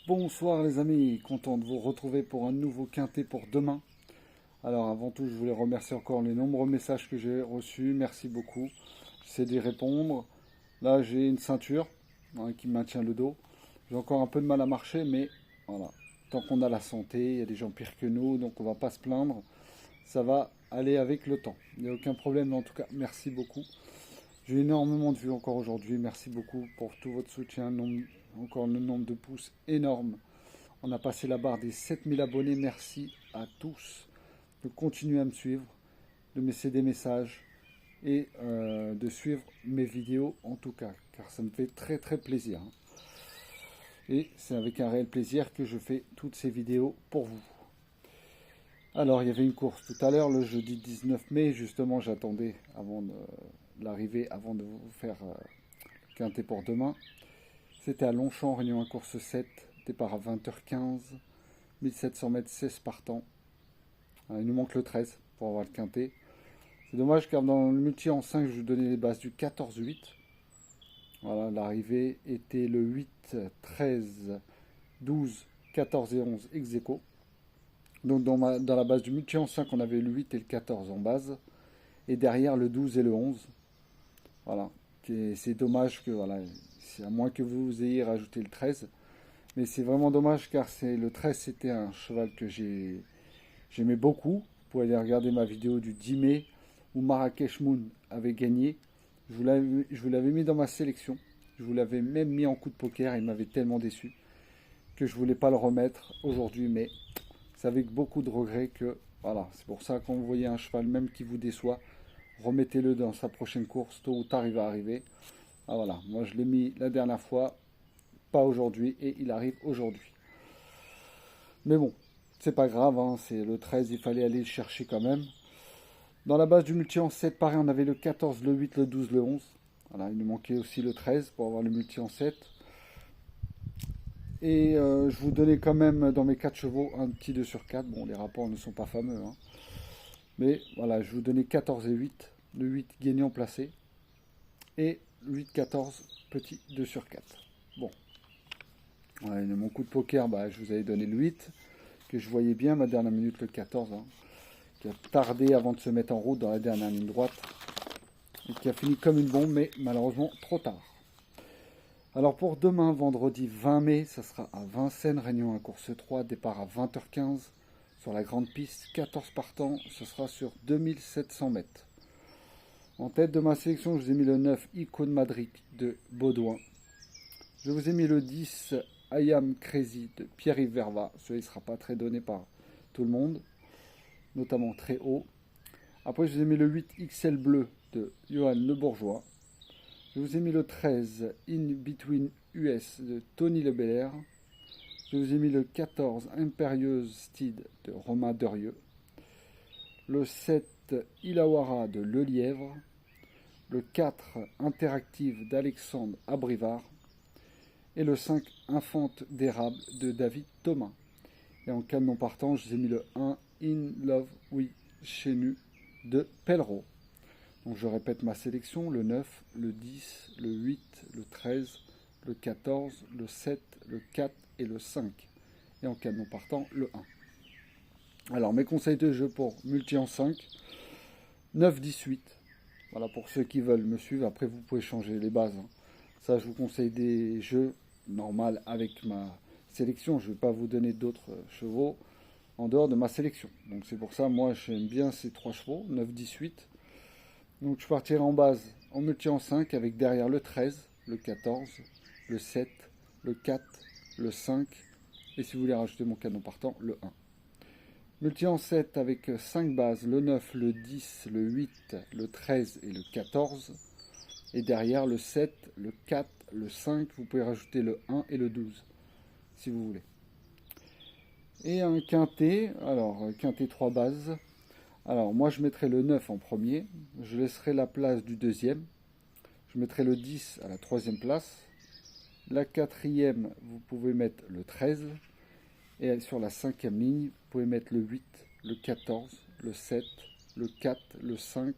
Bonsoir les amis, content de vous retrouver pour un nouveau quintet pour demain. Alors avant tout, je voulais remercier encore les nombreux messages que j'ai reçus, merci beaucoup. J'essaie d'y répondre. Là j'ai une ceinture qui me maintient le dos. J'ai encore un peu de mal à marcher, mais voilà. Tant qu'on a la santé, il y a des gens pires que nous, donc on va pas se plaindre. Ça va aller avec le temps. Il n'y a aucun problème, en tout cas, merci beaucoup. J'ai énormément de vues encore aujourd'hui, merci beaucoup pour tout votre soutien. Encore le nombre de pouces énorme. On a passé la barre des 7000 abonnés. Merci à tous de continuer à me suivre, de me laisser des messages et de suivre mes vidéos en tout cas, car ça me fait très très plaisir. Et c'est avec un réel plaisir que je fais toutes ces vidéos pour vous. Alors, il y avait une course tout à l'heure, le jeudi 19 mai, justement, j'attendais avant de l'arrivée, avant de vous faire le quintet pour demain. C'était à Longchamp, Réunion 1, course 7, départ à 20h15, 1700 mètres, 16 partants. Il nous manque le 13 pour avoir le quintet. C'est dommage car dans le multi en 5, je vous donnais les bases du 14-8. Voilà, l'arrivée était le 8, 13, 12, 14 et 11 ex aequo. Donc dans la base du multi en 5, on avait le 8 et le 14 en base. Et derrière le 12 et le 11. Voilà. C'est dommage que, voilà, c'est à moins que vous ayez rajouté le 13. Mais c'est vraiment dommage car le 13, c'était un cheval que j'aimais beaucoup. Vous pouvez aller regarder ma vidéo du 10 mai où Marrakech Moon avait gagné. Je vous l'avais mis dans ma sélection. Je vous l'avais même mis en coup de poker. Il m'avait tellement déçu que je ne voulais pas le remettre aujourd'hui. Mais c'est avec beaucoup de regrets que, voilà, c'est pour ça que quand vous voyez un cheval même qui vous déçoit, remettez-le dans sa prochaine course. Tôt ou tard, il va arriver. Ah voilà, moi je l'ai mis la dernière fois, pas aujourd'hui, et il arrive aujourd'hui. Mais bon, c'est pas grave, hein, c'est le 13, il fallait aller le chercher quand même. Dans la base du multi en 7, pareil, on avait le 14, le 8, le 12, le 11. Voilà, il nous manquait aussi le 13 pour avoir le multi en 7. Et je vous donnais quand même dans mes 4 chevaux un petit 2 sur 4. Bon, les rapports ne sont pas fameux, hein. Mais voilà, je vous donnais 14 et 8. Le 8 gagnant placé. Et 8-14, petit 2 sur 4. Bon. Ouais, mon coup de poker, bah, je vous avais donné le 8. Que je voyais bien ma dernière minute, le 14. Hein, qui a tardé avant de se mettre en route dans la dernière ligne droite. Et qui a fini comme une bombe, mais malheureusement trop tard. Alors pour demain, vendredi 20 mai, ça sera à Vincennes, Réunion 1, course 3, départ à 20h15 sur la grande piste, 14 partants, ce sera sur 2700 mètres. En tête de ma sélection, je vous ai mis le 9, Icône Madrid de Baudouin. Je vous ai mis le 10, I Am Crazy de Pierre-Yves Verva. Celui-là ne sera pas très donné par tout le monde, notamment très haut. Après, je vous ai mis le 8, XL Bleu de Johan Le Bourgeois. Je vous ai mis le 13, In Between US de Tony Le Belair. Je vous ai mis le 14, Impérieuse Steed de Romain Derieux. Le 7, Ilawara de Le Lièvre. Le 4, Interactive d'Alexandre Abrivard. Et le 5, Infante d'érable de David Thomas. Et en cas de non partant, je vous ai mis le 1, In Love We Chenu de Pellereau. Donc je répète ma sélection, le 9, le 10, le 8, le 13, le 14, le 7, le 4 et le 5. Et en cas de non partant, le 1. Alors mes conseils de jeu pour multi en 5, 9, 18. Voilà pour ceux qui veulent me suivre, après vous pouvez changer les bases. Hein. Ça je vous conseille des jeux normaux avec ma sélection, je ne vais pas vous donner d'autres chevaux en dehors de ma sélection. Donc c'est pour ça, moi j'aime bien ces 3 chevaux, 9, 18. Donc je partirai en base en multi en 5 avec derrière le 13, le 14, le 7, le 4, le 5 et si vous voulez rajouter mon canon partant, le 1. Multi en 7 avec 5 bases, le 9, le 10, le 8, le 13 et le 14. Et derrière le 7, le 4, le 5, vous pouvez rajouter le 1 et le 12 si vous voulez. Et un quintet, alors quintet 3 bases. Alors moi je mettrai le 9 en premier, je laisserai la place du deuxième, je mettrai le 10 à la troisième place, la quatrième vous pouvez mettre le 13, et sur la cinquième ligne vous pouvez mettre le 8, le 14, le 7, le 4, le 5,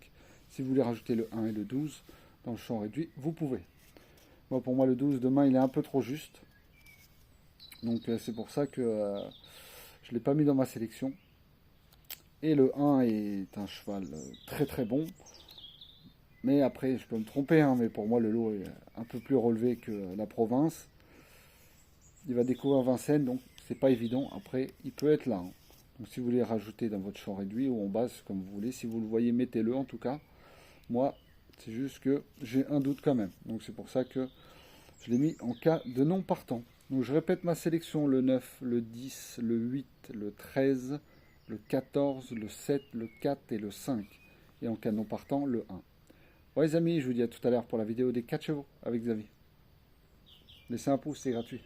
si vous voulez rajouter le 1 et le 12 dans le champ réduit, vous pouvez. Moi, pour moi le 12 demain il est un peu trop juste, Donc c'est pour ça que je ne l'ai pas mis dans ma sélection. Et le 1 est un cheval très très bon. Mais après, je peux me tromper, hein, mais pour moi, le lot est un peu plus relevé que la province. Il va découvrir Vincennes, donc c'est pas évident. Après, il peut être là, hein. Donc si vous voulez rajouter dans votre champ réduit ou en base, comme vous voulez, si vous le voyez, mettez-le en tout cas. Moi, c'est juste que j'ai un doute quand même. Donc c'est pour ça que je l'ai mis en cas de non partant. Donc je répète ma sélection, le 9, le 10, le 8, le 13, le 14, le 7, le 4 et le 5. Et en cas de non partant, le 1. Bon les amis, je vous dis à tout à l'heure pour la vidéo des 4 chevaux avec Xavier. Laissez un pouce, c'est gratuit.